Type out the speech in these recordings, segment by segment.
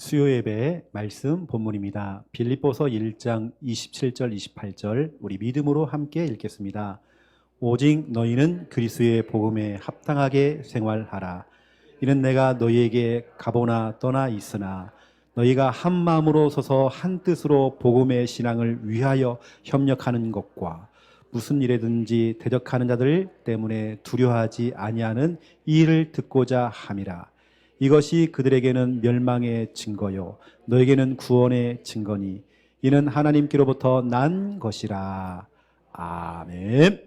수요 예배의 말씀 본문입니다. 빌립보서 1장 27절 28절 우리 믿음으로 함께 읽겠습니다. 오직 너희는 그리스도의 복음에 합당하게 생활하라. 이는 내가 너희에게 가보나 떠나 있으나 너희가 한 마음으로 서서 한 뜻으로 복음의 신앙을 위하여 협력하는 것과 무슨 일에든지 대적하는 자들 때문에 두려워하지 아니하는 이 일을 듣고자 함이라. 이것이 그들에게는 멸망의 증거요 너에게는 구원의 증거니 이는 하나님께로부터 난 것이라. 아멘.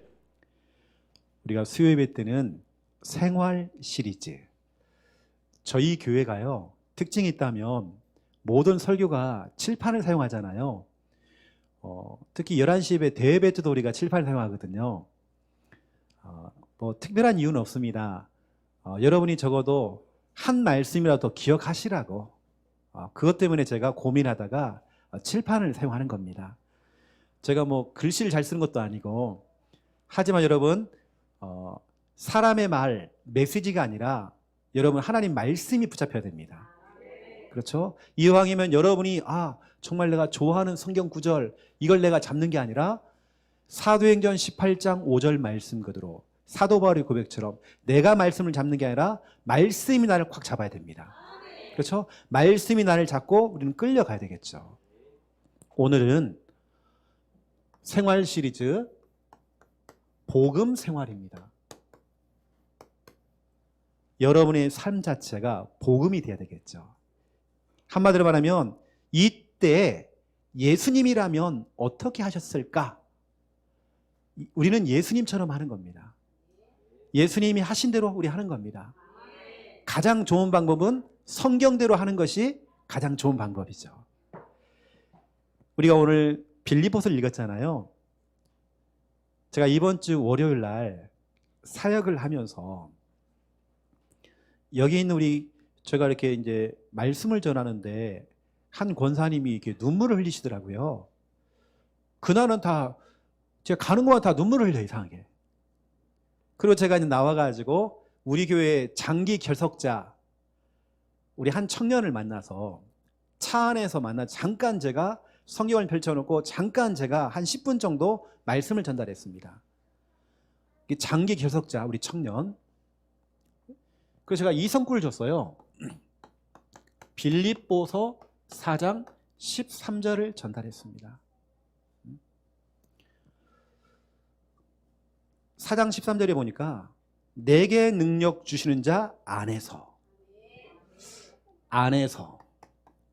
우리가 수요 예배 때는 생활 시리즈, 저희 교회가요 특징이 있다면 모든 설교가 칠판을 사용하잖아요. 특히 11시 예배 대예배 때도 우리가 칠판을 사용하거든요. 뭐 특별한 이유는 없습니다. 여러분이 적어도 한 말씀이라도 기억하시라고, 그것 때문에 제가 고민하다가 칠판을 사용하는 겁니다. 제가 뭐 글씨를 잘 쓰는 것도 아니고, 하지만 여러분 사람의 말, 메시지가 아니라 여러분 하나님 말씀이 붙잡혀야 됩니다. 그렇죠? 이왕이면 여러분이 정말 내가 좋아하는 성경 구절 이걸 내가 잡는 게 아니라 사도행전 18장 5절 말씀 그대로 사도 바울의 고백처럼 내가 말씀을 잡는 게 아니라 말씀이 나를 꽉 잡아야 됩니다. 그렇죠? 말씀이 나를 잡고 우리는 끌려가야 되겠죠. 오늘은 생활 시리즈 복음 생활입니다. 여러분의 삶 자체가 복음이 돼야 되겠죠. 한마디로 말하면 이때 예수님이라면 어떻게 하셨을까? 우리는 예수님처럼 하는 겁니다. 예수님이 하신 대로 우리 하는 겁니다. 가장 좋은 방법은 성경대로 하는 것이 가장 좋은 방법이죠. 우리가 오늘 빌립보서를 읽었잖아요. 제가 이번 주 월요일 날 사역을 하면서 여기 있는 제가 이렇게 이제 말씀을 전하는데 한 권사님이 이렇게 눈물을 흘리시더라고요. 그날은 제가 가는 곳마다 다 눈물을 흘려요, 이상하게. 그리고 제가 이제 나와가지고 우리 교회 장기 결석자 우리 한 청년을 만나서 차 안에서 잠깐 제가 성경을 펼쳐놓고 잠깐 제가 한 10분 정도 말씀을 전달했습니다. 장기 결석자 우리 청년. 그래서 제가 이 성구를 줬어요. 빌립보서 4장 13절을 전달했습니다. 4장 13절에 보니까 내게 능력 주시는 자 안에서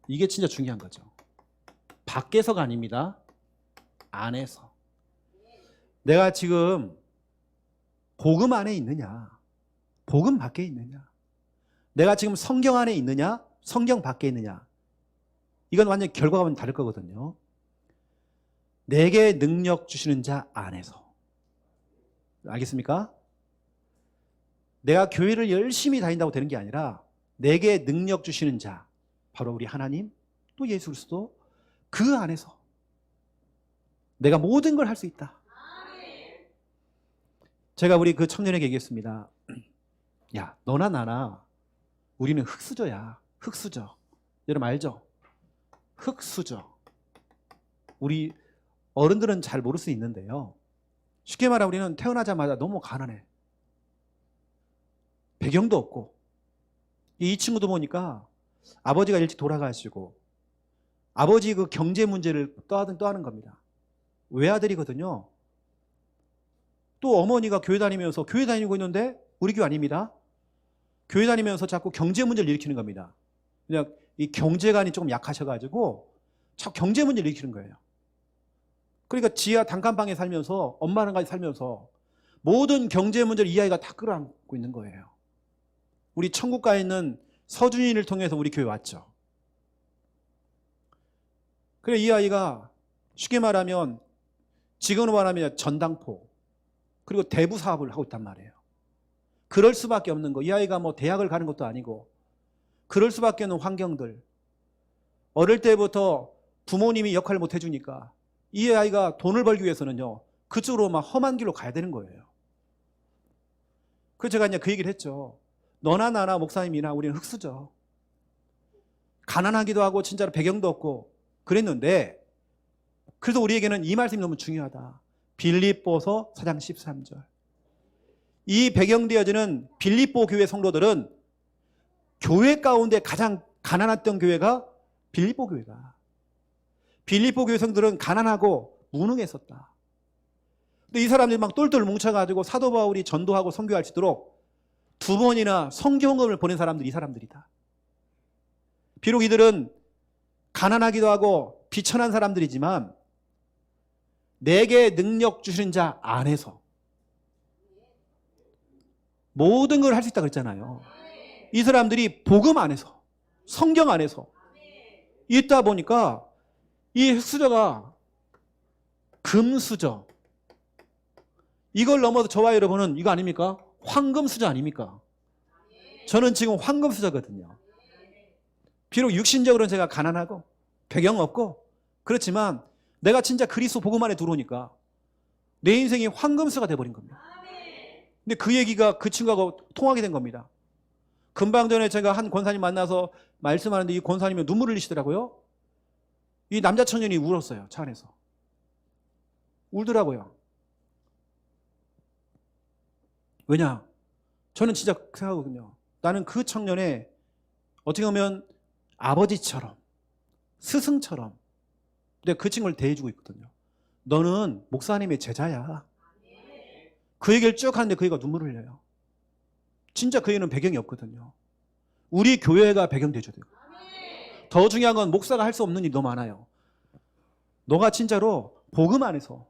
이게 진짜 중요한 거죠. 밖에서가 아닙니다. 안에서. 내가 지금 복음 안에 있느냐, 복음 밖에 있느냐, 내가 지금 성경 안에 있느냐, 성경 밖에 있느냐, 이건 완전히 결과가 다를 거거든요. 내게 능력 주시는 자 안에서. 알겠습니까? 내가 교회를 열심히 다닌다고 되는 게 아니라 내게 능력 주시는 자, 바로 우리 하나님, 또 예수 그리스도, 그 안에서 내가 모든 걸 할 수 있다. 제가 우리 그 청년에게 얘기했습니다. 야, 너나 나나 우리는 흙수저야. 흙수저. 여러분 알죠? 흙수저. 우리 어른들은 잘 모를 수 있는데요, 쉽게 말하면 우리는 태어나자마자 너무 가난해. 배경도 없고. 이 친구도 보니까 아버지가 일찍 돌아가시고 아버지 그 경제 문제를 떠하는 겁니다. 외아들이거든요. 또 어머니가 교회 다니고 있는데 우리 교회 아닙니다. 교회 다니면서 자꾸 경제 문제를 일으키는 겁니다. 그냥 이 경제관이 조금 약하셔가지고 자꾸 경제 문제를 일으키는 거예요. 그러니까 지하 단칸방에 살면서 엄마랑 같이 살면서 모든 경제 문제를 이 아이가 다 끌어안고 있는 거예요. 우리 천국가에 있는 서준이를 통해서 우리 교회 왔죠. 그래 이 아이가 쉽게 말하면 지금으로 말하면 전당포 그리고 대부 사업을 하고 있단 말이에요. 그럴 수밖에 없는 거. 이 아이가 뭐 대학을 가는 것도 아니고 그럴 수밖에 없는 환경들. 어릴 때부터 부모님이 역할을 못 해주니까 이 아이가 돈을 벌기 위해서는요 그쪽으로 막 험한 길로 가야 되는 거예요. 그래서 제가 이제 그 얘기를 했죠. 너나 나나 목사님이나 우리는 흙수저. 가난하기도 하고 진짜로 배경도 없고 그랬는데, 그래서 우리에게는 이 말씀이 너무 중요하다. 빌립보서 4장 13절. 이 배경되어지는 빌립보 교회 성도들은 교회 가운데 가장 가난했던 교회가 빌립보 교회다. 빌립보 교회 성도들은 가난하고 무능했었다. 근데 이 사람들이 막 똘똘 뭉쳐가지고 사도 바울이 전도하고 선교할 수 있도록 2번이나 성경음을 보낸 사람들이 이 사람들이다. 비록 이들은 가난하기도 하고 비천한 사람들이지만 내게 능력 주시는 자 안에서 모든 걸 할 수 있다 그랬잖아요. 이 사람들이 복음 안에서, 성경 안에서 있다 보니까 이 흙수저가 금수저, 이걸 넘어서 저와 여러분은 이거 아닙니까? 황금수저 아닙니까? 저는 지금 황금수저거든요. 비록 육신적으로는 제가 가난하고 배경 없고 그렇지만 내가 진짜 그리스도 복음 안에 들어오니까 내 인생이 황금수저가 돼버린 겁니다. 근데 그 얘기가 그 친구하고 통하게 된 겁니다. 금방 전에 제가 한 권사님 만나서 말씀하는데 이 권사님이 눈물을 흘리시더라고요. 이 남자 청년이 울었어요. 차 안에서. 울더라고요. 왜냐? 저는 진짜 생각하거든요. 나는 그 청년의 어떻게 보면 아버지처럼, 스승처럼 근데 그 친구를 대해주고 있거든요. 너는 목사님의 제자야. 그 얘기를 쭉 하는데 그 애가 눈물을 흘려요. 진짜 그 애는 배경이 없거든요. 우리 교회가 배경 돼줘야 돼요. 더 중요한 건 목사가 할 수 없는 일이 너무 많아요. 너가 진짜로 복음 안에서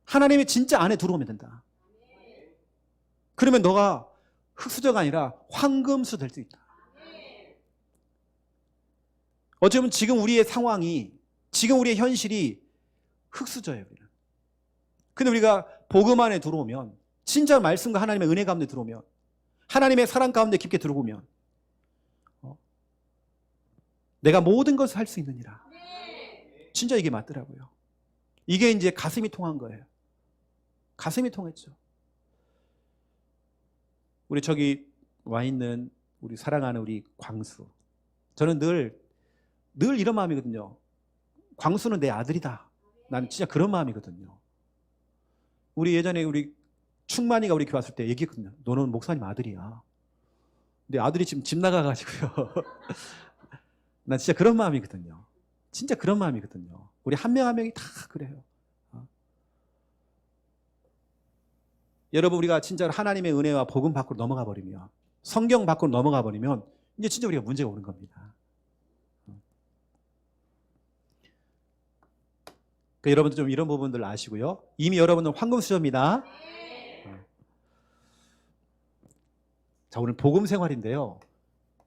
하나님의 진짜 안에 들어오면 된다. 그러면 너가 흙수저가 아니라 황금수 될 수 있다. 어쩌면 지금 우리의 상황이, 지금 우리의 현실이 흙수저예요. 근데 우리가 복음 안에 들어오면, 진짜 말씀과 하나님의 은혜 가운데 들어오면, 하나님의 사랑 가운데 깊게 들어오면 내가 모든 것을 할 수 있느니라. 진짜 이게 맞더라고요. 이게 이제 가슴이 통한 거예요. 가슴이 통했죠. 우리 저기 와 있는 우리 사랑하는 우리 광수, 저는 늘 이런 마음이거든요. 광수는 내 아들이다. 나는 진짜 그런 마음이거든요. 우리 예전에 우리 충만이가 우리 교회 왔을 때 얘기했거든요. 너는 목사님 아들이야. 근데 아들이 지금 집 나가가지고요. 난 진짜 그런 마음이거든요. 진짜 그런 마음이거든요. 우리 한 명 한 명이 다 그래요. 여러분, 우리가 진짜로 하나님의 은혜와 복음 밖으로 넘어가 버리면, 성경 밖으로 넘어가 버리면 이제 진짜 우리가 문제가 오는 겁니다. 그러니까 여러분들 좀 이런 부분들 아시고요. 이미 여러분은 황금수저입니다. 자, 오늘 복음 생활인데요.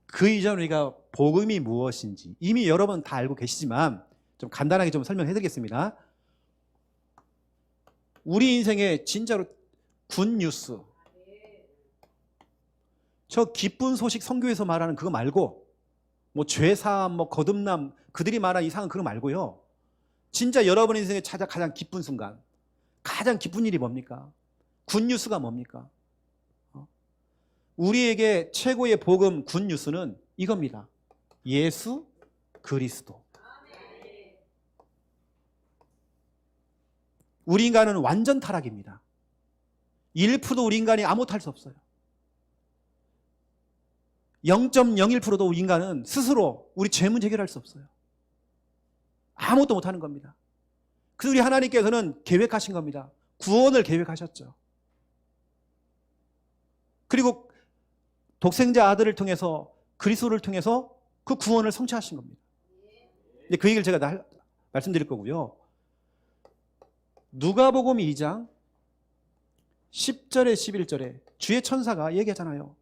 그 이전 우리가 복음이 무엇인지 이미 여러분 다 알고 계시지만 좀 간단하게 좀 설명해 드리겠습니다. 우리 인생에 진짜로 굿뉴스, 저 기쁜 소식 선교에서 말하는 그거 말고, 뭐 죄사함, 뭐 거듭남, 그들이 말하는 이상한 그거 말고요. 진짜 여러분 인생에 찾아 가장 기쁜 순간, 가장 기쁜 일이 뭡니까? 굿뉴스가 뭡니까? 우리에게 최고의 복음 굿뉴스는 이겁니다. 예수 그리스도. 우리 인간은 완전 타락입니다. 1%도 우리 인간이 아무것도 할 수 없어요. 0.01%도 우리 인간은 스스로 우리 죄 문제 해결할 수 없어요. 아무것도 못하는 겁니다. 그래서 우리 하나님께서는 계획하신 겁니다. 구원을 계획하셨죠. 그리고 독생자 아들을 통해서, 그리스도를 통해서 그 구원을 성취하신 겁니다. 근데 그 얘기를 제가 말씀드릴 거고요. 누가복음 2장 10절에 11절에 주의 천사가 얘기하잖아요.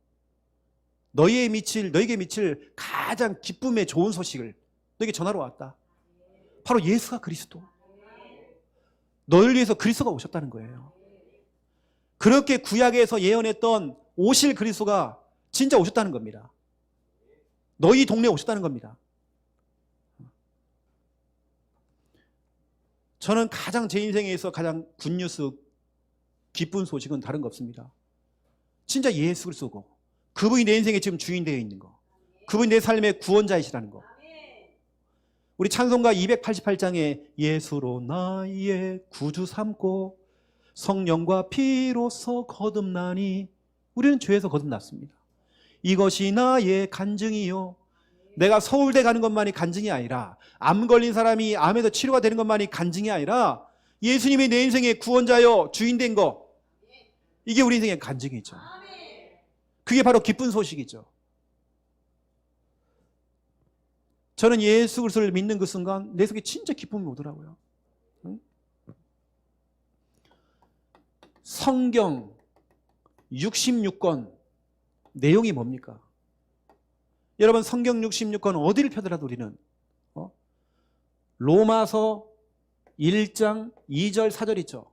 너에게 미칠 가장 기쁨의 좋은 소식을 너에게 전하러 왔다. 바로 예수가 그리스도. 너를 위해서 그리스도가 오셨다는 거예요. 그렇게 구약에서 예언했던 오실 그리스도가 진짜 오셨다는 겁니다. 너희 동네에 오셨다는 겁니다. 저는 가장 제 인생에서 가장 굿뉴스, 기쁜 소식은 다른 거 없습니다. 진짜 예수 그리스도고 그분이 내 인생에 지금 주인 되어 있는 거, 그분이 내 삶의 구원자이시라는 거. 우리 찬송가 288장에 예수로 나의 구주 삼고 성령과 피로서 거듭나니, 우리는 죄에서 거듭났습니다. 이것이 나의 간증이요. 내가 서울대 가는 것만이 간증이 아니라, 암 걸린 사람이 암에서 치료가 되는 것만이 간증이 아니라, 예수님이 내 인생의 구원자요 주인 된 거, 이게 우리 인생의 간증이죠. 그게 바로 기쁜 소식이죠. 저는 예수 그리스도를 믿는 그 순간 내 속에 진짜 기쁨이 오더라고요. 성경 66권 내용이 뭡니까? 여러분, 성경 66권 어디를 펴더라도 우리는 로마서 1장 2절 4절 있죠.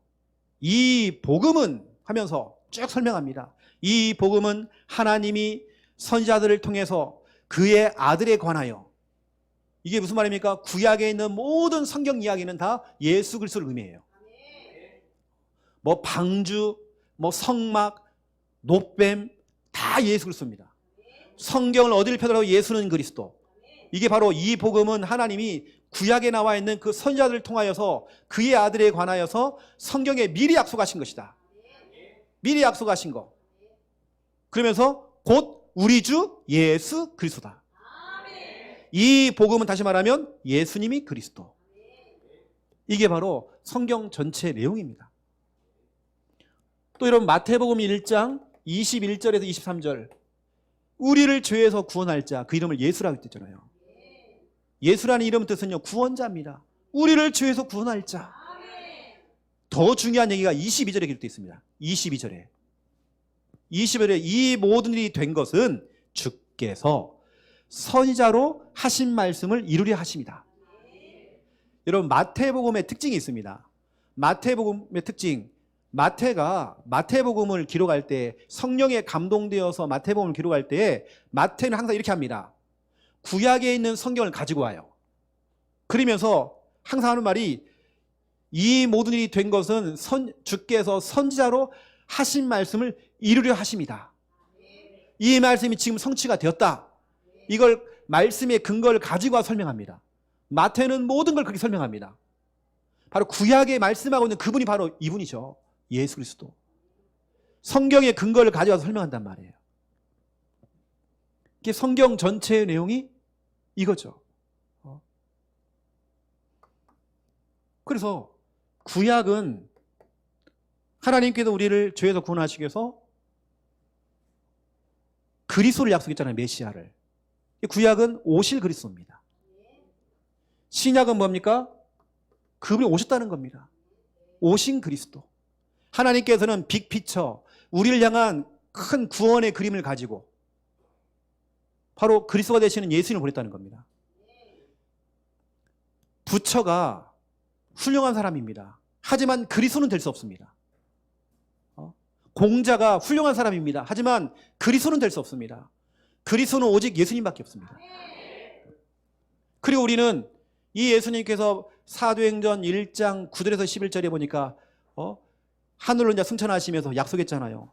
이 복음은 하면서 쭉 설명합니다. 이 복음은 하나님이 선지자들을 통해서 그의 아들에 관하여, 이게 무슨 말입니까? 구약에 있는 모든 성경 이야기는 다 예수 그리스도를 의미해요. 뭐 방주, 뭐 성막, 노뱀 다 예수 그리스도입니다. 성경을 어디를 펴더라도 예수는 그리스도. 이게 바로 이 복음은 하나님이 구약에 나와 있는 그 선지자들을 통하여서 그의 아들에 관하여서 성경에 미리 약속하신 것이다. 미리 약속하신 거. 그러면서 곧 우리 주 예수 그리스도다. 이 복음은 다시 말하면 예수님이 그리스도. 이게 바로 성경 전체 내용입니다. 또 여러분, 마태복음 1장 21절에서 23절, 우리를 죄에서 구원할 자, 그 이름을 예수라고 했잖아요. 예수라는 이름 뜻은요, 구원자입니다. 우리를 죄에서 구원할 자. 더 중요한 얘기가 22절에 기록되어 있습니다. 22절에 이 모든 일이 된 것은 주께서 선지자로 하신 말씀을 이루려 하십니다. 여러분, 마태복음의 특징이 있습니다. 마태복음의 특징, 마태가 마태복음을 기록할 때, 성령에 감동되어서 마태복음을 기록할 때 마태는 항상 이렇게 합니다. 구약에 있는 성경을 가지고 와요. 그러면서 항상 하는 말이, 이 모든 일이 된 것은 주께서 선지자로 하신 말씀을 이루려 하십니다. 이 말씀이 지금 성취가 되었다. 이걸 말씀의 근거를 가지고 와서 설명합니다. 마태는 모든 걸 그렇게 설명합니다. 바로 구약에 말씀하고 있는 그분이 바로 이분이죠. 예수 그리스도. 성경의 근거를 가져와서 설명한단 말이에요. 이게 성경 전체의 내용이 이거죠. 그래서 구약은 하나님께서 우리를 죄에서 구원하시기 위해서 그리스도를 약속했잖아요. 메시아를. 구약은 오실 그리스도입니다. 신약은 뭡니까? 그분이 오셨다는 겁니다. 오신 그리스도. 하나님께서는 빅피처, 우리를 향한 큰 구원의 그림을 가지고 바로 그리스도가 되시는 예수님을 보냈다는 겁니다. 부처가 훌륭한 사람입니다. 하지만 그리스도는 될 수 없습니다. 공자가 훌륭한 사람입니다. 하지만 그리스도는 될 수 없습니다. 그리스도는 오직 예수님밖에 없습니다. 그리고 우리는 이 예수님께서 사도행전 1장 9절에서 11절에 보니까 하늘로 이제 승천하시면서 약속했잖아요.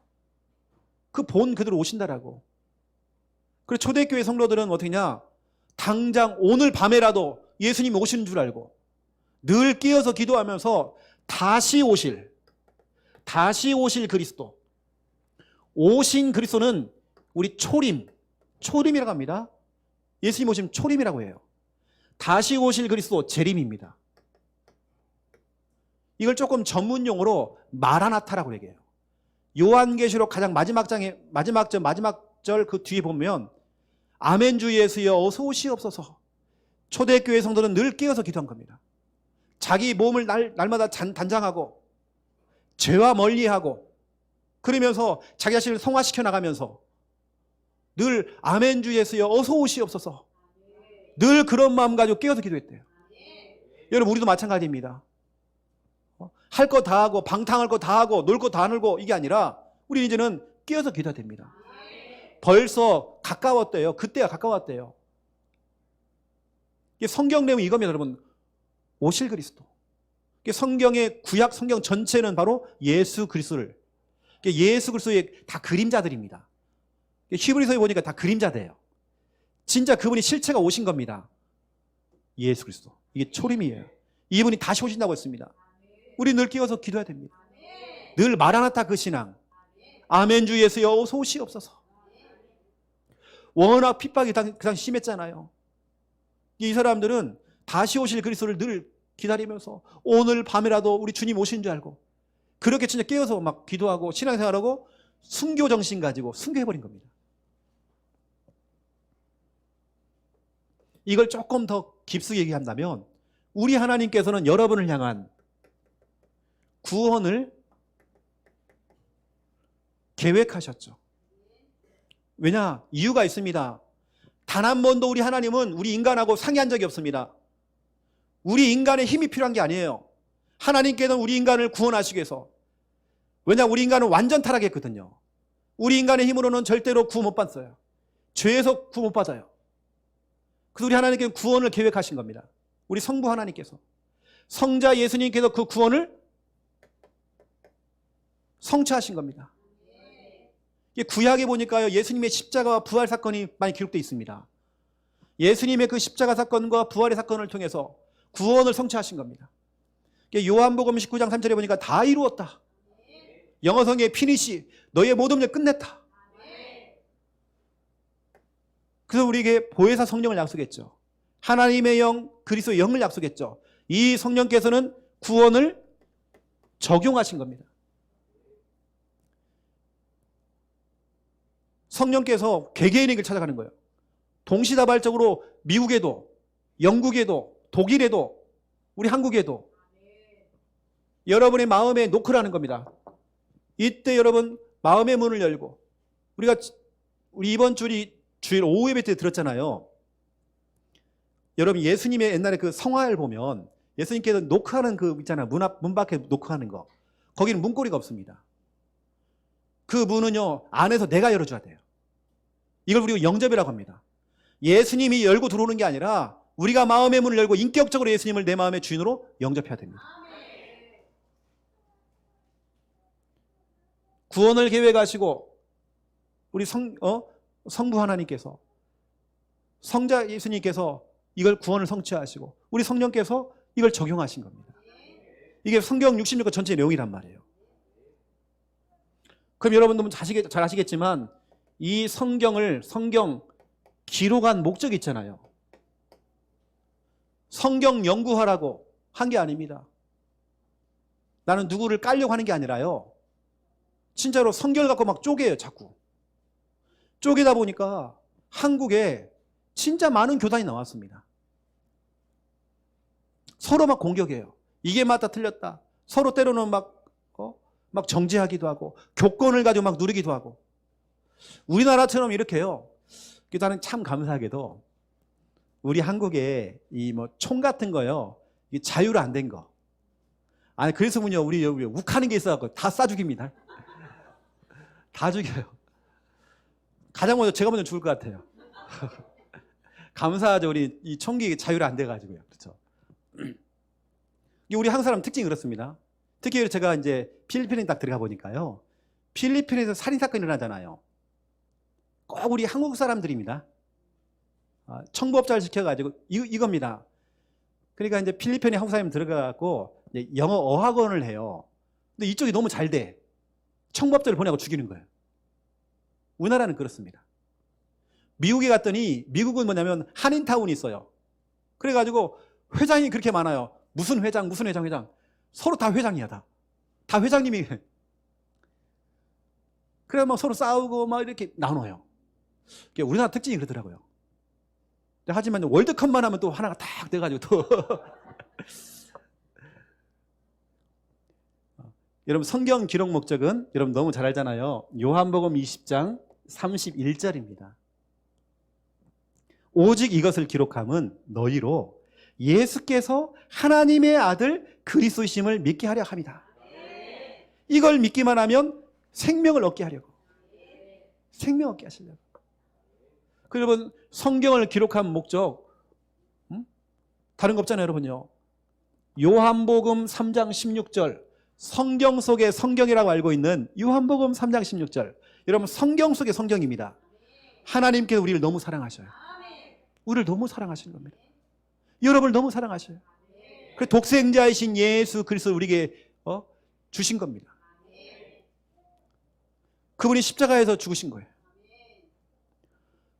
그 본 그대로 오신다라고. 그리고 초대교회 성도들은 어떻게 냐, 당장 오늘 밤에라도 예수님이 오시는 줄 알고 늘 깨어서 기도하면서 다시 오실 그리스도. 오신 그리스도는 우리 초림이라고 합니다. 예수님 오시면 초림이라고 해요. 다시 오실 그리스도, 재림입니다. 이걸 조금 전문용어로 마라나타라고 얘기해요. 요한계시록 가장 마지막 절 그 뒤에 보면 아멘 주 예수여 어서 오시옵소서. 초대교회 성도는 늘 깨어서 기도한 겁니다. 자기 몸을 날마다 단장하고 죄와 멀리하고 그러면서 자기 자신을 성화시켜 나가면서 늘 아멘 주 예수여 어서 오시옵소서. 늘 그런 마음 가지고 깨어서 기도했대요. 여러분, 우리도 마찬가지입니다. 할 거 다 하고 방탕할 거 다 하고 놀 거 다 놀고 이게 아니라 우리 이제는 깨어서 기도해야 됩니다. 벌써 가까웠대요. 그때가 가까웠대요. 이게 성경 내용이 이겁니다, 여러분. 오실 그리스도. 이게 성경의 구약 성경 전체는 바로 예수 그리스도를, 예수 그리스도의 다 그림자들입니다. 히브리서에 보니까 다 그림자돼요. 진짜 그분이 실체가 오신 겁니다. 예수 그리스도. 이게 초림이에요. 이분이 다시 오신다고 했습니다. 우리 늘 끼어서 기도해야 됩니다. 늘 마라나타 그 신앙. 아멘 주 예수여 어서 오시옵소서. 워낙 핍박이 그 당시 심했잖아요. 이 사람들은 다시 오실 그리스도를 늘 기다리면서 오늘 밤이라도 우리 주님 오신 줄 알고 그렇게 진짜 깨어서 막 기도하고 신앙생활하고 순교 정신 가지고 순교해버린 겁니다. 이걸 조금 더 깊숙이 얘기한다면 우리 하나님께서는 여러분을 향한 구원을 계획하셨죠. 왜냐? 이유가 있습니다. 단 한 번도 우리 하나님은 우리 인간하고 상의한 적이 없습니다. 우리 인간의 힘이 필요한 게 아니에요. 하나님께서는 우리 인간을 구원하시기 위해서. 왜냐? 우리 인간은 완전 타락했거든요. 우리 인간의 힘으로는 절대로 구원 못 받아요. 죄에서 구원 못 받아요. 그래서 우리 하나님께서는 구원을 계획하신 겁니다. 우리 성부 하나님께서. 성자 예수님께서 그 구원을 성취하신 겁니다. 구약에 보니까요, 예수님의 십자가와 부활 사건이 많이 기록되어 있습니다. 예수님의 그 십자가 사건과 부활의 사건을 통해서 구원을 성취하신 겁니다. 요한복음 19장 3절에 보니까 다 이루었다. 영어성의 피니시, 너의 모든 일 끝냈다. 그래서 우리에게 보혜사 성령을 약속했죠. 하나님의 영, 그리스도의 영을 약속했죠. 이 성령께서는 구원을 적용하신 겁니다. 성령께서 개개인에게 찾아가는 거예요. 동시다발적으로 미국에도, 영국에도, 독일에도, 우리 한국에도 여러분의 마음에 노크라는 겁니다. 이때 여러분 마음의 문을 열고 우리 이번 주일 오후 예배 때 들었잖아요. 여러분 예수님의 옛날에 그 성화를 보면 예수님께서 노크하는 그 있잖아요. 문 밖에 노크하는 거. 거기는 문고리가 없습니다. 그 문은요 안에서 내가 열어줘야 돼요. 이걸 우리가 영접이라고 합니다. 예수님이 열고 들어오는 게 아니라 우리가 마음의 문을 열고 인격적으로 예수님을 내 마음의 주인으로 영접해야 됩니다. 구원을 계획하시고 우리 성부 하나님께서 성자 예수님께서 이걸 구원을 성취하시고 우리 성령께서 이걸 적용하신 겁니다. 이게 성경 66권 전체 내용이란 말이에요. 그럼 여러분도 잘 아시겠지만 이 성경 기록한 목적이 있잖아요. 성경 연구하라고 한 게 아닙니다. 나는 누구를 깔려고 하는 게 아니라요. 진짜로 성경을 갖고 막 쪼개요, 자꾸. 쪼개다 보니까 한국에 진짜 많은 교단이 나왔습니다. 서로 막 공격해요. 이게 맞다 틀렸다. 서로 때로는 막 정죄하기도 하고 교권을 가지고 막 누리기도 하고. 우리나라처럼 이렇게요. 나는 참 감사하게도 우리 한국에 이 총 같은 거요. 자유로 안 된 거. 아니 그래서 우리 욱하는 게 있어갖고 다 쏴 죽입니다. 다 죽여요. 가장 먼저 제가 먼저 죽을 것 같아요. 감사하죠. 우리 이 총기 자유로 안 돼가지고요. 그렇죠. 우리 한국 사람 특징이 그렇습니다. 특히 제가 이제 필리핀에 딱 들어가 보니까요. 필리핀에서 살인 사건이 일어나잖아요. 꼭 우리 한국 사람들입니다. 청부업자를 시켜가지고 이겁니다. 그러니까 이제 필리핀에 한국 사람이 들어가고 영어 어학원을 해요. 근데 이쪽이 너무 잘 돼. 청부업자를 보내고 죽이는 거예요. 우리나라는 그렇습니다. 미국에 갔더니 미국은 뭐냐면 한인타운이 있어요. 그래가지고 회장이 그렇게 많아요. 무슨 회장 서로 다 회장이야. 다 회장님이. 그래 막 서로 싸우고 막 이렇게 나눠요. 우리나라 특징이 그러더라고요. 하지만 월드컵만 하면 또 하나가 딱 돼가지고 또 여러분 성경 기록 목적은 여러분 너무 잘 알잖아요. 요한복음 20장 31절입니다. 오직 이것을 기록함은 너희로 예수께서 하나님의 아들 그리스도이심을 믿게 하려 함이다. 이걸 믿기만 하면 생명을 얻게 하려고. 생명 얻게 하시려고. 여러분 성경을 기록한 목적 다른 거 없잖아요. 여러분요. 요한복음 3장 16절 성경 속의 성경이라고 알고 있는 요한복음 3장 16절 여러분 성경 속의 성경입니다. 하나님께서 우리를 너무 사랑하셔요. 우리를 너무 사랑하시는 겁니다. 여러분을 너무 사랑하셔요. 그래서 독생자이신 예수 그리스도를 우리에게 주신 겁니다. 그분이 십자가에서 죽으신 거예요.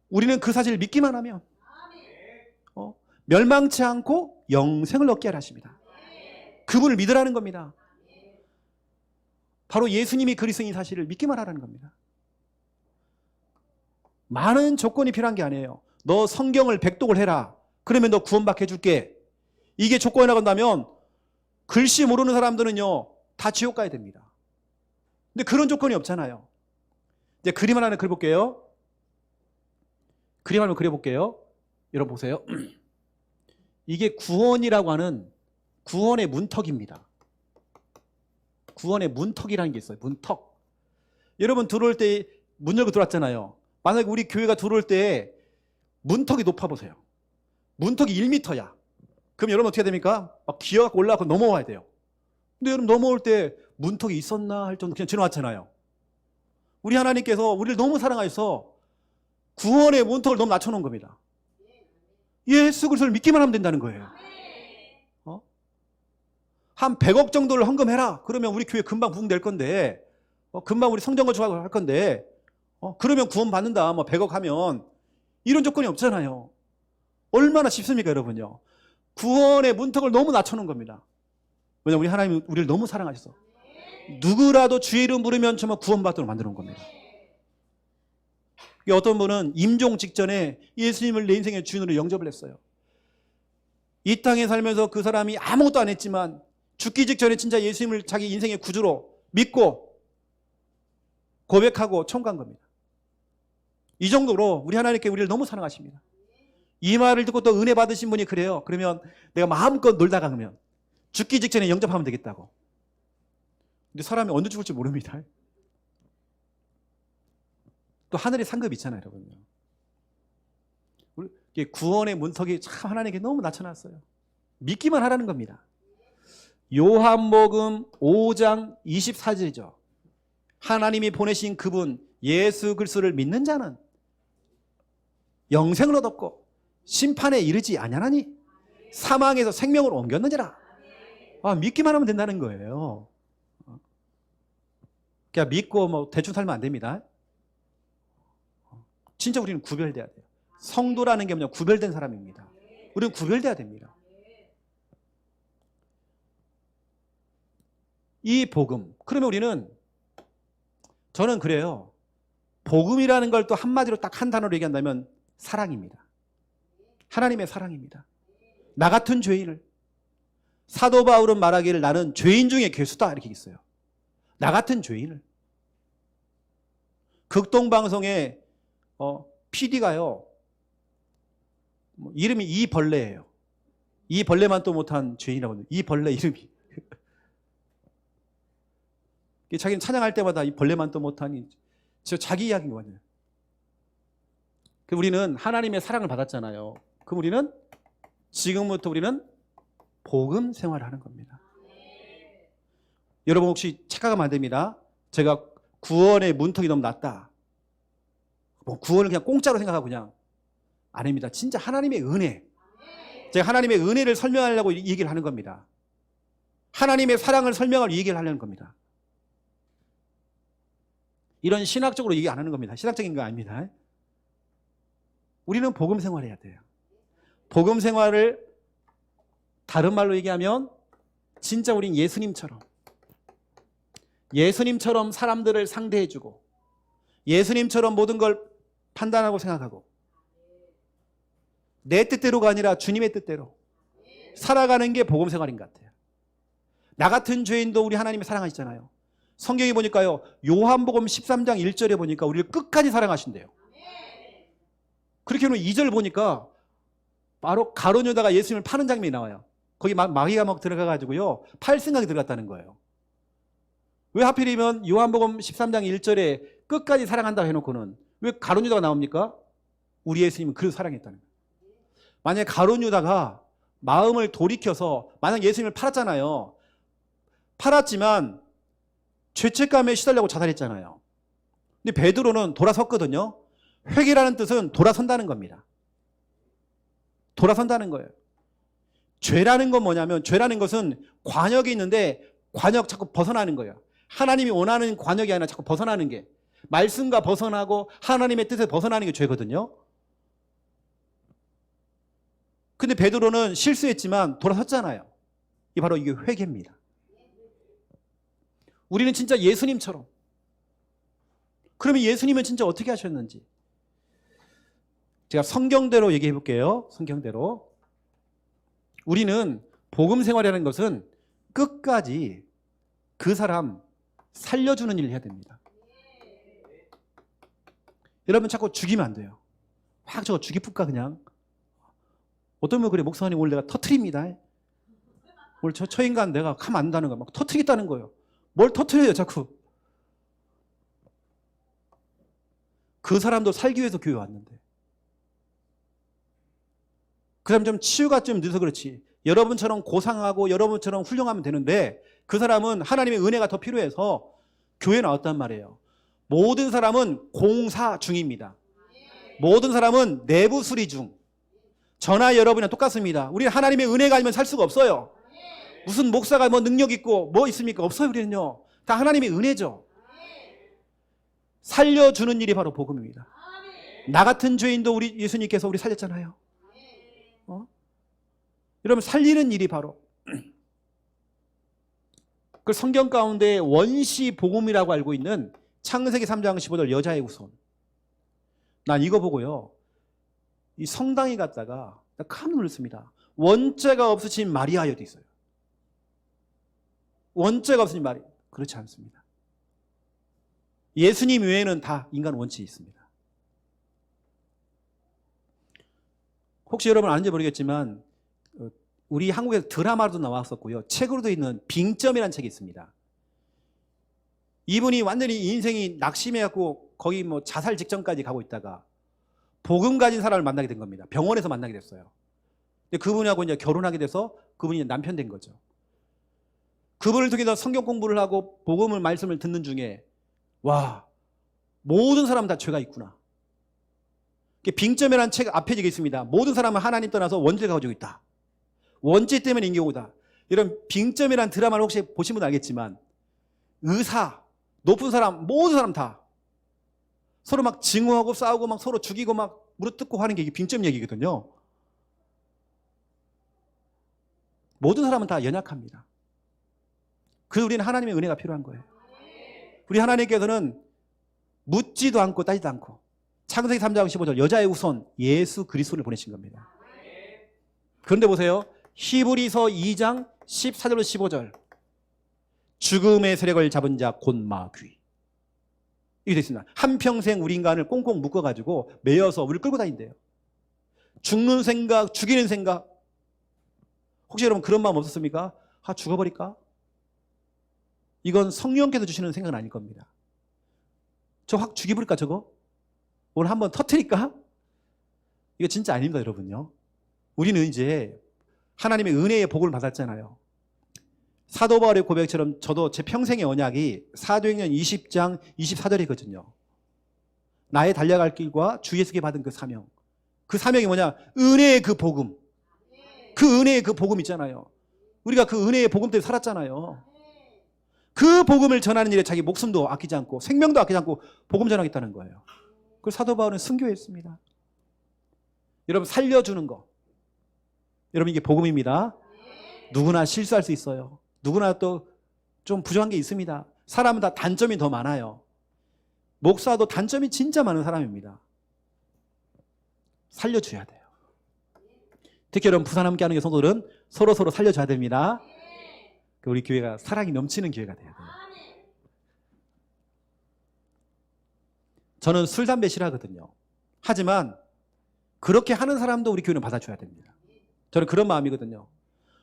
우리는 그 사실을 믿기만 하면 멸망치 않고 영생을 얻게 하라 하십니다. 그분을 믿으라는 겁니다. 바로 예수님이 그리스도인 사실을 믿기만 하라는 겁니다. 많은 조건이 필요한 게 아니에요. 너 성경을 백독을 해라. 그러면 너 구원받게 해줄게. 이게 조건이 나간다면 글씨 모르는 사람들은요 다 지옥 가야 됩니다. 근데 그런 조건이 없잖아요. 이제 그림 하나 그려볼게요. 그림 하나 그려볼게요. 여러분 보세요. 이게 구원이라고 하는 구원의 문턱입니다. 구원의 문턱이라는 게 있어요. 문턱. 여러분 들어올 때 문 열고 들어왔잖아요. 만약에 우리 교회가 들어올 때 문턱이 높아 보세요. 문턱이 1m야. 그럼 여러분 어떻게 됩니까? 막 기어갖고 올라가고 넘어와야 돼요. 근데 여러분 넘어올 때 문턱이 있었나 할 정도 그냥 지나왔잖아요. 우리 하나님께서 우리를 너무 사랑하셔서 구원의 문턱을 너무 낮춰놓은 겁니다. 예수 그리스도를 믿기만 하면 된다는 거예요. 한 100억 정도를 헌금해라. 그러면 우리 교회 금방 부흥될 건데, 금방 우리 성전 건축하고 할 건데, 그러면 구원 받는다. 100억 하면 이런 조건이 없잖아요. 얼마나 쉽습니까, 여러분요? 구원의 문턱을 너무 낮춰놓은 겁니다. 왜냐하면 우리 하나님이 우리를 너무 사랑하셔서 누구라도 주의 이름 부르면 정말 구원받도록 만들어 놓은 겁니다. 어떤 분은 임종 직전에 예수님을 내 인생의 주인으로 영접을 했어요. 이 땅에 살면서 그 사람이 아무것도 안 했지만 죽기 직전에 진짜 예수님을 자기 인생의 구주로 믿고 고백하고 천국 간 겁니다. 이 정도로 우리 하나님께 우리를 너무 사랑하십니다. 이 말을 듣고 또 은혜 받으신 분이 그래요. 그러면 내가 마음껏 놀다가 그러면 죽기 직전에 영접하면 되겠다고. 근데 사람이 언제 죽을지 모릅니다. 또 하늘의 상급이 있잖아요, 여러분요. 구원의 문턱이 참 하나님께 너무 낮춰놨어요. 믿기만 하라는 겁니다. 요한복음 5장 24절이죠. 하나님이 보내신 그분 예수 그리스도를 믿는 자는 영생을 얻었고 심판에 이르지 아니하나니 사망에서 생명으로 옮겼느니라. 믿기만 하면 된다는 거예요. 그냥 믿고 대충 살면 안 됩니다. 진짜 우리는 구별돼야 돼요. 성도라는 게 뭐냐? 구별된 사람입니다. 우리는 구별돼야 됩니다. 이 복음. 그러면 우리는 저는 그래요. 복음이라는 걸 또 한마디로 딱 한 단어로 얘기한다면 사랑입니다. 하나님의 사랑입니다. 나 같은 죄인을 사도 바울은 말하기를 나는 죄인 중에 괴수다 이렇게 있어요. 나 같은 죄인을. 극동방송에 PD가요. 이름이 이벌레예요. 이 벌레만 또 못한 죄인이라고 합니다. 이 벌레 이름이. 자기는 찬양할 때마다 이 벌레만 또 못하니 자기 이야기인 거예요. 우리는 하나님의 사랑을 받았잖아요. 그럼 우리는 지금부터 우리는 복음 생활을 하는 겁니다. 여러분 혹시 착각하면 안 됩니다. 제가 구원의 문턱이 너무 낮다. 구원을 그냥 공짜로 생각하고 그냥 아닙니다. 진짜 하나님의 은혜. 제가 하나님의 은혜를 설명하려고 이 얘기를 하는 겁니다. 하나님의 사랑을 설명할 얘기를 하려는 겁니다. 이런 신학적으로 얘기 안 하는 겁니다. 신학적인 거 아닙니다. 우리는 복음 생활해야 돼요. 복음 생활을 다른 말로 얘기하면 진짜 우린 예수님처럼 사람들을 상대해주고 예수님처럼 모든 걸 판단하고 생각하고 내 뜻대로가 아니라 주님의 뜻대로 살아가는 게 복음 생활인 것 같아요. 나 같은 죄인도 우리 하나님이 사랑하시잖아요. 성경에 보니까요. 요한복음 13장 1절에 보니까 우리를 끝까지 사랑하신대요. 그렇게 하면 2절 보니까 바로 가룟 유다가 예수님을 파는 장면이 나와요. 거기 마귀가 막 들어가가지고요. 팔 생각이 들어갔다는 거예요. 왜 하필이면 요한복음 13장 1절에 끝까지 사랑한다고 해놓고는 왜 가룟 유다가 나옵니까? 우리 예수님은 그를 사랑했다는 거예요. 만약에 가룟 유다가 마음을 돌이켜서 만약 예수님을 팔았잖아요. 팔았지만 죄책감에 시달려고 자살했잖아요. 근데 베드로는 돌아섰거든요. 회개라는 뜻은 돌아선다는 겁니다. 돌아선다는 거예요. 죄라는 건 뭐냐면, 죄라는 것은 관역이 있는데 관역 자꾸 벗어나는 거예요. 하나님이 원하는 관역이 아니라 자꾸 벗어나는 게, 말씀과 벗어나고 하나님의 뜻에 벗어나는 게 죄거든요. 근데 베드로는 실수했지만 돌아섰잖아요. 바로 이게 회개입니다. 우리는 진짜 예수님처럼. 그러면 예수님은 진짜 어떻게 하셨는지 제가 성경대로 얘기해 볼게요. 성경대로. 우리는 복음 생활이라는 것은 끝까지 그 사람 살려주는 일을 해야 됩니다. 여러분 자꾸 죽이면 안 돼요. 확 저거 죽이풀까 그냥. 어떤 분 그래, 목사님 오늘 내가 터트립니다. 오늘 저 인간 내가 가면 안 된다는 거야. 막 터트리겠다는 거예요. 뭘 터트려요 자꾸. 그 사람도 살기 위해서 교회 왔는데. 그 사람 좀 치유가 좀 늦어서 그렇지. 여러분처럼 고상하고 여러분처럼 훌륭하면 되는데 그 사람은 하나님의 은혜가 더 필요해서 교회에 나왔단 말이에요. 모든 사람은 공사 중입니다. 모든 사람은 내부 수리 중. 저나 여러분이랑 똑같습니다. 우리는 하나님의 은혜가 아니면 살 수가 없어요. 무슨 목사가 뭐 능력 있고 뭐 있습니까? 없어요. 우리는요. 다 하나님의 은혜죠. 살려주는 일이 바로 복음입니다. 나 같은 죄인도 우리 예수님께서 우리 살렸잖아요. 여러분 살리는 일이 바로 그 성경 가운데 원시 복음이라고 알고 있는 창세기 3장 15절 여자의 후손. 난 이거 보고요, 이 성당에 갔다가 깜짝 놀랐습니다. 원죄가 없으신 마리아여도 있어요. 원죄가 없으신 마리아. 그렇지 않습니다. 예수님 외에는 다 인간 원칙이 있습니다. 혹시 여러분 아는지 모르겠지만 우리 한국에서 드라마로도 나왔었고요, 책으로도 있는 빙점이라는 책이 있습니다. 이분이 완전히 인생이 낙심해갖고 거기 뭐 자살 직전까지 가고 있다가 복음 가진 사람을 만나게 된 겁니다. 병원에서 만나게 됐어요. 근데 그분하고 이제 결혼하게 돼서 그분이 남편 된 거죠. 그분을 통해서 성경 공부를 하고 복음을 말씀을 듣는 중에 와, 모든 사람은 다 죄가 있구나. 빙점이라는 책 앞에 적혀 있습니다. 모든 사람은 하나님 떠나서 원죄가 가지고 있다. 원죄 때문에 인경우다. 이런 빙점이라는 드라마를 혹시 보신 분 알겠지만 의사, 높은 사람, 모든 사람 다 서로 막 증오하고 싸우고 막 서로 죽이고 막 물어뜯고 하는 게 이게 빙점 얘기거든요. 모든 사람은 다 연약합니다. 그래서 우리는 하나님의 은혜가 필요한 거예요. 우리 하나님께서는 묻지도 않고 따지도 않고 창세기 3장 15절 여자의 후손 예수 그리스도를 보내신 겁니다. 그런데 보세요. 히브리서 2장 14절로 15절 죽음의 세력을 잡은 자 곧 마귀. 이게 됐습니다. 한평생 우리 인간을 꽁꽁 묶어가지고 매여서 우리를 끌고 다닌대요. 죽는 생각, 죽이는 생각. 혹시 여러분 그런 마음 없었습니까? 아, 죽어버릴까? 이건 성령께서 주시는 생각은 아닐 겁니다. 저 확 죽여버릴까 저거? 오늘 한번 터뜨릴까? 이거 진짜 아닙니다 여러분요. 우리는 이제 하나님의 은혜의 복을 받았잖아요. 사도 바울의 고백처럼 저도 제 평생의 언약이 사도행전 20장 24절이거든요. 나의 달려갈 길과 주 예수께 받은 그 사명. 그 사명이 뭐냐? 은혜의 그 복음. 그 은혜의 그 복음 있잖아요. 우리가 그 은혜의 복음 때문에 살았잖아요. 그 복음을 전하는 일에 자기 목숨도 아끼지 않고 생명도 아끼지 않고 복음 전하겠다는 거예요. 그 사도 바울은 순교했습니다. 여러분 살려주는 거. 여러분 이게 복음입니다. 누구나 실수할 수 있어요. 누구나 또 좀 부족한 게 있습니다. 사람은 다 단점이 더 많아요. 목사도 단점이 진짜 많은 사람입니다. 살려줘야 돼요. 특히 여러분 부산 함께 하는 성도들은 서로 살려줘야 됩니다. 우리 교회가 사랑이 넘치는 교회가 돼야 돼요. 저는 술, 담배 싫어하거든요. 하지만 그렇게 하는 사람도 우리 교회는 받아줘야 됩니다. 저는 그런 마음이거든요.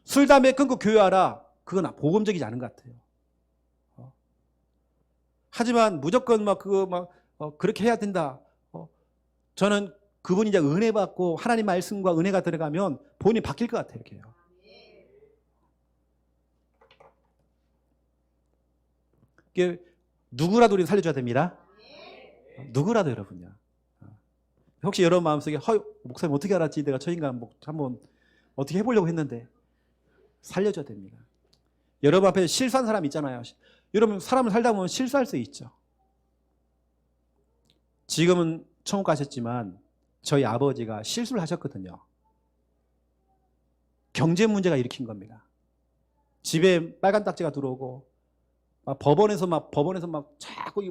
술, 담배 끊고 교회하라. 그건 복음적이지 않은 것 같아요. 하지만 무조건 그렇게 해야 된다. 저는 그분이 이제 은혜 받고 하나님 말씀과 은혜가 들어가면 본인이 바뀔 것 같아요. 이렇게요. 누구라도 우리는 살려줘야 됩니다. 누구라도 여러분요. 혹시 여러분 마음속에 목사님 어떻게 알았지? 내가 저 인간 한번 어떻게 해보려고 했는데 살려줘야 됩니다. 여러분 앞에 실수한 사람 있잖아요. 여러분 사람을 살다 보면 실수할 수 있죠. 지금은 천국 가셨지만 저희 아버지가 실수를 하셨거든요. 경제 문제가 일으킨 겁니다. 집에 빨간 딱지가 들어오고 법원에서 막 자꾸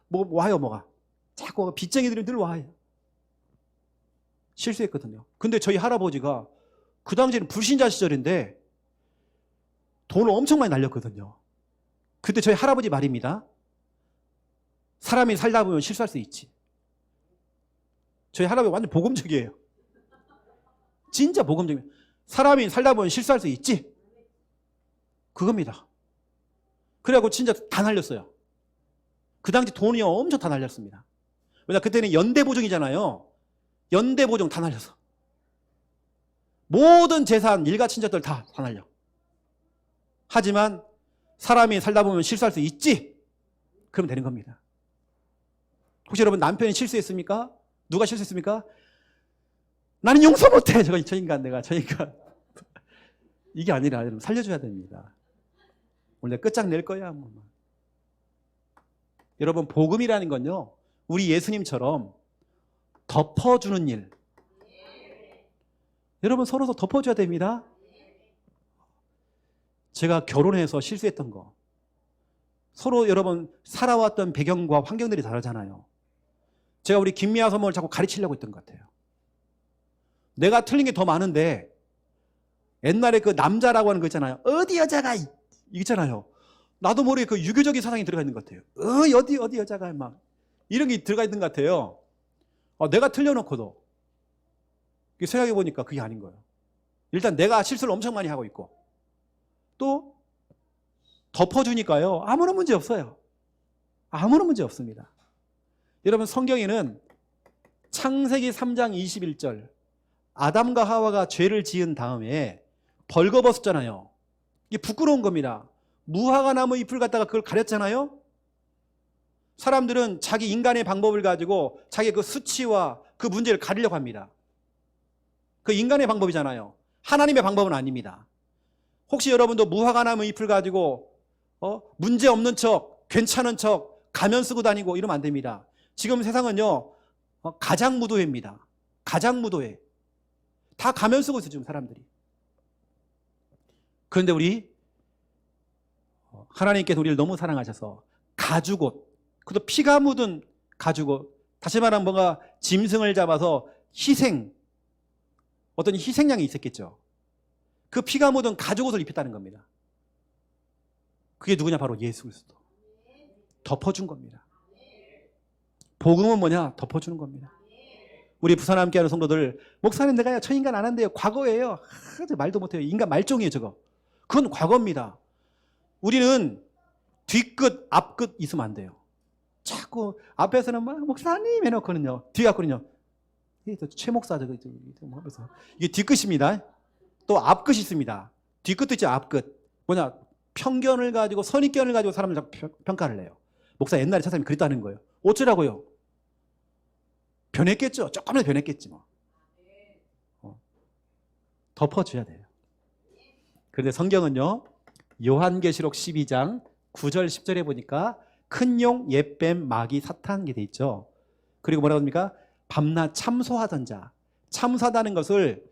뭐가 자꾸 빚쟁이들이 늘 와요. 실수했거든요. 근데 저희 할아버지가 그 당시에는 불신자 시절인데 돈을 엄청 많이 날렸거든요. 근데 저희 할아버지 말입니다. 사람이 살다 보면 실수할 수 있지. 저희 할아버지 완전 복음적이에요. 진짜 복음적이에요. 사람이 살다 보면 실수할 수 있지. 그겁니다. 그래갖고 진짜 다 날렸어요. 그 당시 돈이 엄청 다 날렸습니다. 왜냐 그때는 연대보증이잖아요. 연대보증 다 날렸어. 모든 재산, 일가 친척들 다 날려. 하지만 사람이 살다 보면 실수할 수 있지. 그러면 되는 겁니다. 혹시 여러분 남편이 실수했습니까? 누가 실수했습니까? 나는 용서 못해. 저 인간. 이게 아니라 여러분 살려줘야 됩니다. 원래 끝장낼 거야. 여러분 복음이라는 건요. 우리 예수님처럼 덮어주는 일. 여러분 서로 덮어줘야 됩니다. 제가 결혼해서 실수했던 거. 서로 여러분 살아왔던 배경과 환경들이 다르잖아요. 제가 우리 김미아 사모를 자꾸 가르치려고 했던 것 같아요. 내가 틀린 게 더 많은데 옛날에 그 남자라고 하는 거 있잖아요. 어디 여자가 있잖아요. 나도 모르게 그 유교적인 사상이 들어가 있는 것 같아요. 어디 여자가 막 이런 게 들어가 있는 것 같아요. 내가 틀려놓고도 생각해 보니까 그게 아닌 거예요. 일단 내가 실수를 엄청 많이 하고 있고 또 덮어주니까요. 아무런 문제 없어요. 아무런 문제 없습니다. 여러분 성경에는 창세기 3장 21절 아담과 하와가 죄를 지은 다음에 벌거벗었잖아요. 이게 부끄러운 겁니다. 무화과 나무 잎을 갖다가 그걸 가렸잖아요. 사람들은 자기 인간의 방법을 가지고 자기 그 수치와 그 문제를 가리려고 합니다. 그 인간의 방법이잖아요. 하나님의 방법은 아닙니다. 혹시 여러분도 무화과 나무 잎을 가지고 문제 없는 척, 괜찮은 척, 가면 쓰고 다니고 이러면 안 됩니다. 지금 세상은요, 가장무도회입니다. 가장무도회. 다 가면 쓰고 있어요, 지금 사람들이. 그런데 우리 하나님께서 우리를 너무 사랑하셔서 가죽옷, 그것도 피가 묻은 가죽옷, 다시 말하면 뭔가 짐승을 잡아서 어떤 희생양이 있었겠죠. 그 피가 묻은 가죽옷을 입혔다는 겁니다. 그게 누구냐? 바로 예수 그리스도. 덮어준 겁니다. 복음은 뭐냐? 덮어주는 겁니다. 우리 부산 함께하는 성도들, 목사님 내가 저 인간 안 한대요. 과거예요. 말도 못해요. 인간 말종이에요 저거. 그건 과거입니다. 우리는 뒤끝 앞끝 있으면 안 돼요. 자꾸 앞에서는 막 목사님 해놓고는요, 뒤에 갖고는요 최 목사 저거 하면서 이게 뒤끝입니다. 또 앞끝이 있습니다. 뒤끝도 있죠. 앞끝. 뭐냐? 편견을 가지고 선입견을 가지고 사람을 자꾸 평가를 해요. 목사 옛날에 차사님이 그랬다는 거예요. 어쩌라고요? 변했겠죠. 조금이라도 변했겠지 뭐. 덮어줘야 돼요. 그런데 성경은요, 요한계시록 12장 9절 10절에 보니까 큰 용, 옛뱀, 마귀, 사탄 게 돼 있죠. 그리고 뭐라고 합니까? 밤낮 참소하던 자. 참소하다는 것을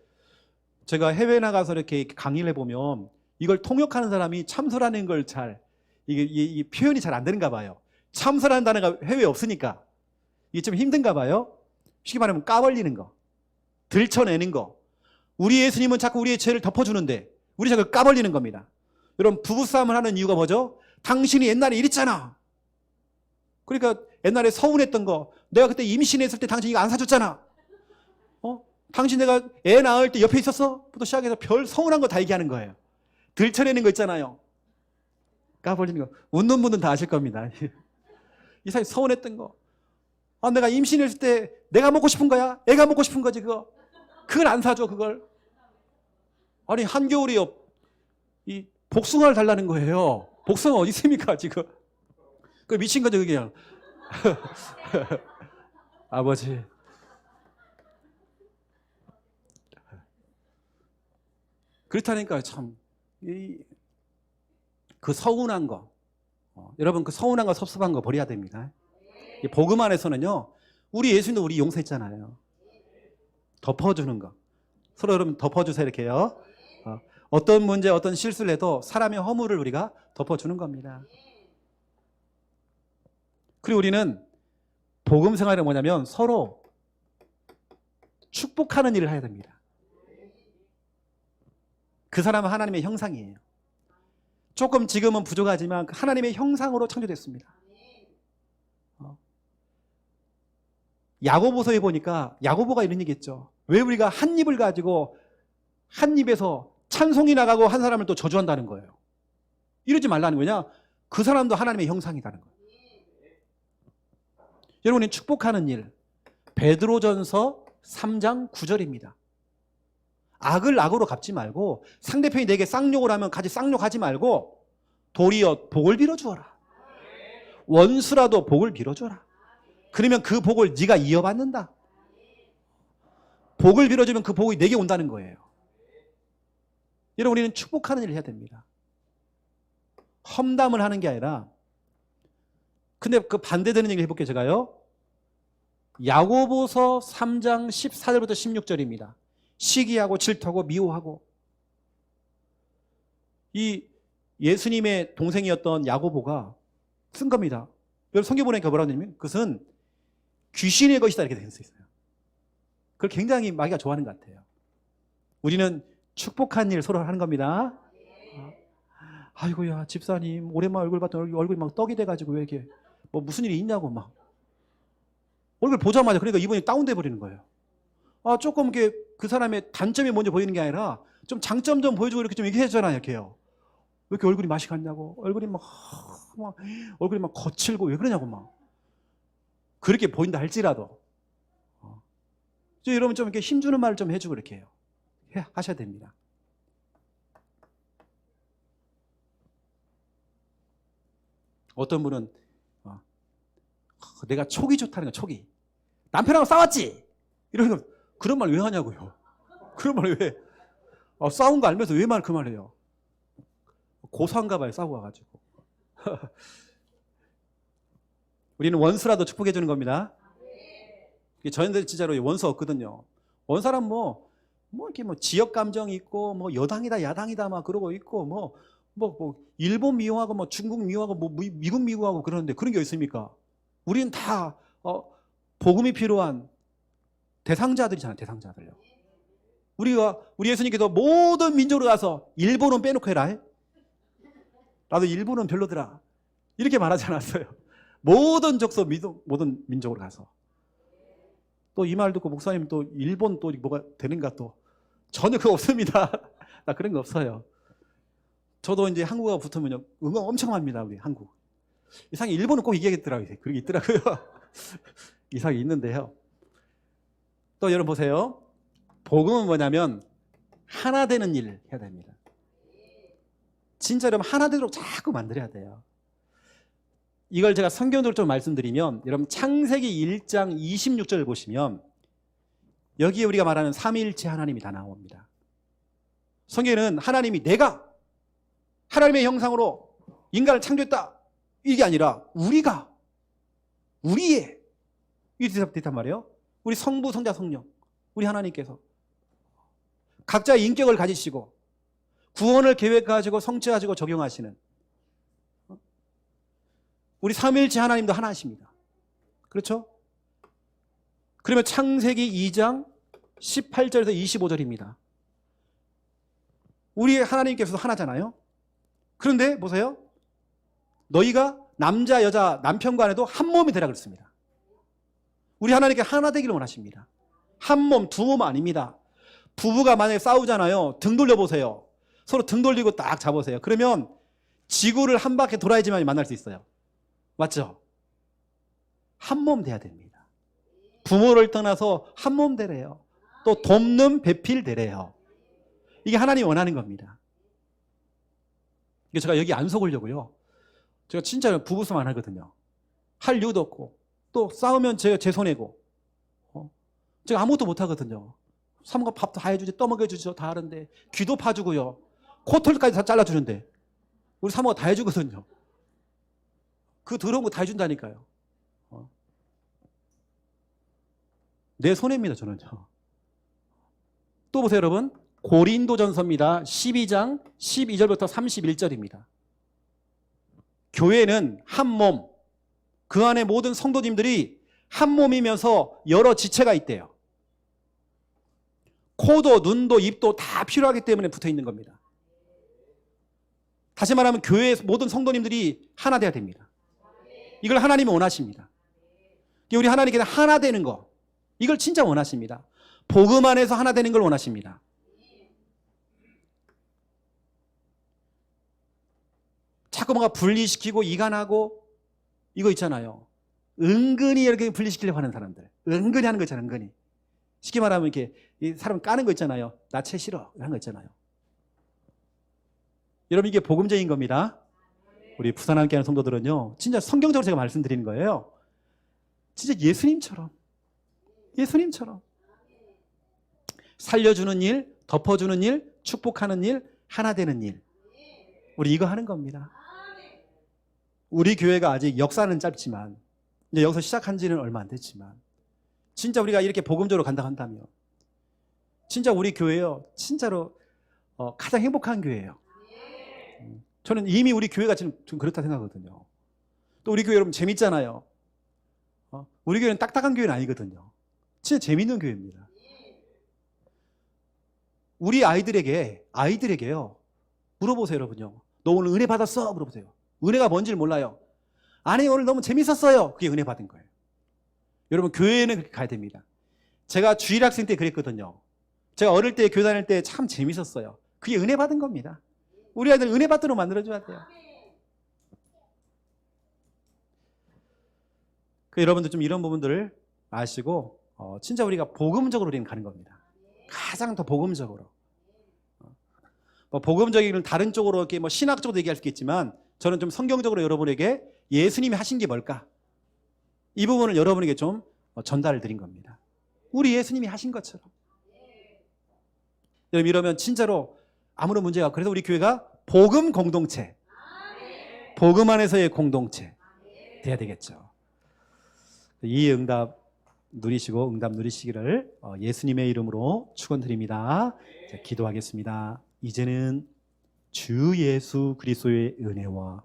제가 해외 나가서 이렇게 강의를 해보면 이걸 통역하는 사람이 참소라는 걸 이게 표현이 잘 안 되는가 봐요. 참소라는 단어가 해외에 없으니까 이게 좀 힘든가 봐요. 쉽게 말하면 까벌리는 거, 들춰내는 거. 우리 예수님은 자꾸 우리의 죄를 덮어주는데 우리 자꾸 까벌리는 겁니다. 여러분 부부싸움을 하는 이유가 뭐죠? 당신이 옛날에 이랬잖아. 그러니까 옛날에 서운했던 거, 내가 그때 임신했을 때 당신이 이거 안 사줬잖아. 당신 내가 애 낳을 때 옆에 있었어? 부터 시작해서 별 서운한 거 다 얘기하는 거예요. 들춰내는 거 있잖아요. 까버리는 거. 웃는 분은 다 아실 겁니다. 이 사람이 서운했던 거. 내가 임신했을 때 내가 먹고 싶은 거야? 애가 먹고 싶은 거지 그거. 그걸 안 사줘 그걸. 아니 한겨울이요. 이 복숭아를 달라는 거예요. 복숭아 어디 있습니까 지금? 그 미친 거죠 그게. 아버지 그렇다니까 참, 그 서운한 거, 여러분 그 서운한 거 섭섭한 거 버려야 됩니다. 이 복음 안에서는요, 우리 예수님도 우리 용서했잖아요. 덮어주는 거. 서로 여러분 덮어주세요 이렇게요. 어떤 문제, 어떤 실수를 해도 사람의 허물을 우리가 덮어주는 겁니다. 그리고 우리는 복음 생활이 뭐냐면 서로 축복하는 일을 해야 됩니다. 그 사람은 하나님의 형상이에요. 조금 지금은 부족하지만 하나님의 형상으로 창조됐습니다. 야고보서에 보니까 야고보가 이런 얘기했죠. 왜 우리가 한 입을 가지고 한 입에서 찬송이 나가고 한 사람을 또 저주한다는 거예요. 이러지 말라는 거냐? 그 사람도 하나님의 형상이라는 거예요. 여러분이 축복하는 일, 베드로전서 3장 9절입니다. 악을 악으로 갚지 말고 상대편이 내게 쌍욕을 하면 같이 쌍욕하지 말고 도리어 복을 빌어주어라. 원수라도 복을 빌어줘라. 그러면 그 복을 네가 이어받는다. 복을 빌어주면 그 복이 내게 온다는 거예요. 여러분 우리는 축복하는 일을 해야 됩니다. 험담을 하는 게 아니라, 근데 그 반대되는 얘기를 해볼게요. 제가요, 야고보서 3장 14절부터 16절입니다. 시기하고 질투하고 미워하고. 이 예수님의 동생이었던 야고보가 쓴 겁니다. 여러분 성경 보니까 뭐라고 하냐면 그것은 귀신의 것이다 이렇게 될 수 있어요. 그걸 굉장히 마귀가 좋아하는 것 같아요. 우리는 축복한 일 서로 하는 겁니다. 아이고야 집사님 오랜만에 얼굴 봤더니 얼굴이 막 떡이 돼가지고 왜 이렇게 뭐 무슨 일이 있냐고 막 얼굴 보자마자 그러니까 이분이 다운돼 버리는 거예요. 조금 이렇게 그 사람의 단점이 먼저 보이는 게 아니라 좀 장점 좀 보여주고 이렇게 좀 얘기해주잖아요. 이렇게요. 왜 이렇게 얼굴이 맛이 갔냐고, 얼굴이 막 얼굴이 막 거칠고 왜 그러냐고 막 그렇게 보인다 할지라도 여러분 좀 이렇게 힘주는 말을 좀 해주고 이렇게 해요. 하셔야 됩니다. 어떤 분은 내가 촉이 좋다는 거, 촉이. 남편하고 싸웠지? 이러는 거, 그런 말 왜 하냐고요. 그런 말 왜? 싸운 거 알면서 왜 그 말 해요? 고소한가 봐요, 싸우고 와가지고. 우리는 원수라도 축복해 주는 겁니다. 저희들 진짜로 원수 없거든요. 원사람 이렇게 지역 감정이 있고, 여당이다, 야당이다, 막 그러고 있고, 일본 미워하고, 중국 미워하고, 미국 미워하고 그러는데 그런 게 있습니까? 우리는 다, 복음이 필요한 대상자들이잖아요, 대상자들요. 우리 예수님께서 모든 민족으로 가서 일본은 빼놓고 해라. 나도 일본은 별로더라. 이렇게 말하지 않았어요. 모든 족속, 모든 민족으로 가서. 또 이 말 듣고 목사님 또 일본 또 뭐가 되는가 또. 전혀 그거 없습니다. 나 그런 거 없어요. 저도 이제 한국어 붙으면 응원 엄청 합니다, 우리 한국. 이상하게 일본은 꼭 이기겠더라고요. 그게 있더라고요. 이상하게 있는데요. 또 여러분 보세요. 복음은 뭐냐면 하나 되는 일을 해야 됩니다. 진짜 여러분 하나 되도록 자꾸 만들어야 돼요. 이걸 제가 성경적으로 좀 말씀드리면 여러분 창세기 1장 26절을 보시면 여기에 우리가 말하는 삼위일체 하나님이 다 나옵니다. 성경에는 하나님이 내가 하나님의 형상으로 인간을 창조했다 이게 아니라 우리의 이 대답 말이에요. 우리 성부, 성자, 성령 우리 하나님께서 각자의 인격을 가지시고 구원을 계획하시고 성취하시고 적용하시는 우리 삼위일체 하나님도 하나십니다. 그렇죠? 그러면 창세기 2장 18절에서 25절입니다. 우리 하나님께서도 하나잖아요. 그런데 보세요. 너희가 남자, 여자, 남편과 아내도 한 몸이 되라 그랬습니다. 우리 하나님께 하나 되기를 원하십니다. 한 몸, 두 몸 아닙니다. 부부가 만약에 싸우잖아요. 등 돌려보세요. 서로 등 돌리고 딱 잡으세요. 그러면 지구를 한 바퀴 돌아야지만 만날 수 있어요. 맞죠? 한 몸 돼야 됩니다. 부모를 떠나서 한 몸 되래요. 또 돕는 배필 되래요. 이게 하나님이 원하는 겁니다. 제가 여기 안 속으려고요. 제가 진짜 부부싸움 안 하거든요. 할 이유도 없고 또 싸우면 제가 제 손해고 제가 아무것도 못 하거든요. 사모가 밥도 다 해주지, 떠먹여주죠. 다 하는데. 귀도 파주고요. 코털까지 다 잘라주는데. 우리 사모가 다 해주거든요. 그 더러운 거 다 해준다니까요. 내 손해입니다, 저는요. 또 보세요, 여러분. 고린도전서입니다. 12장 12절부터 31절입니다. 교회는 한 몸, 그 안에 모든 성도님들이 한 몸이면서 여러 지체가 있대요. 코도 눈도 입도 다 필요하기 때문에 붙어 있는 겁니다. 다시 말하면 교회의 모든 성도님들이 하나 돼야 됩니다. 이걸 하나님이 원하십니다. 우리 하나님께서 하나 되는 거, 이걸 진짜 원하십니다. 복음 안에서 하나 되는 걸 원하십니다. 자꾸 뭔가 분리시키고 이간하고 이거 있잖아요. 은근히 이렇게 분리시키려고 하는 사람들. 은근히 하는 거 있잖아요. 은근히. 쉽게 말하면 이렇게 사람 까는 거 있잖아요. 나 채 싫어. 이런 거 있잖아요. 여러분, 이게 복음적인 겁니다. 우리 부산 함께하는 성도들은요, 진짜 성경적으로 제가 말씀드리는 거예요. 진짜 예수님처럼 살려주는 일, 덮어주는 일, 축복하는 일, 하나 되는 일. 우리 이거 하는 겁니다. 우리 교회가 아직 역사는 짧지만, 이제 여기서 시작한 지는 얼마 안 됐지만, 진짜 우리가 이렇게 복음적으로 간다 한다면, 진짜 우리 교회요, 진짜로 가장 행복한 교회예요. 저는 이미 우리 교회가 지금 좀 그렇다 생각하거든요. 또 우리 교회 여러분 재밌잖아요. 우리 교회는 딱딱한 교회는 아니거든요. 진짜 재밌는 교회입니다. 우리 아이들에게요, 물어보세요, 여러분요. 너 오늘 은혜 받았어? 물어보세요. 은혜가 뭔지를 몰라요. 아니, 오늘 너무 재밌었어요. 그게 은혜 받은 거예요. 여러분, 교회는 그렇게 가야 됩니다. 제가 주일학생 때 그랬거든요. 제가 어릴 때 교회 다닐 때 참 재밌었어요. 그게 은혜 받은 겁니다. 우리 아이들 은혜 받도록 만들어줘야 돼요. 여러분들 좀 이런 부분들을 아시고 진짜 우리가 복음적으로 우리는 가는 겁니다. 가장 더 복음적으로. 복음적인 다른 쪽으로 이렇게 신학적으로 얘기할 수 있겠지만, 저는 좀 성경적으로 여러분에게 예수님이 하신 게 뭘까? 이 부분을 여러분에게 좀 전달을 드린 겁니다. 우리 예수님이 하신 것처럼. 여러분, 이러면 진짜로 아무런 문제가 없고, 그래서 우리 교회가 복음 공동체, 복음 안에서의 공동체 돼야 되겠죠. 이 응답 누리시기를 예수님의 이름으로 축원드립니다. 자, 기도하겠습니다. 이제는 주 예수 그리스도의 은혜와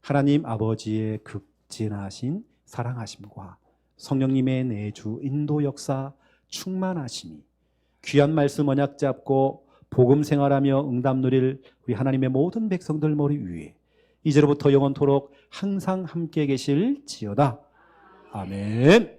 하나님 아버지의 극진하신 사랑하심과 성령님의 내주 인도 역사 충만하심이 귀한 말씀 언약 잡고 복음 생활하며 응답 누릴 우리 하나님의 모든 백성들 머리 위에 이제로부터 영원토록 항상 함께 계실지어다. 아멘.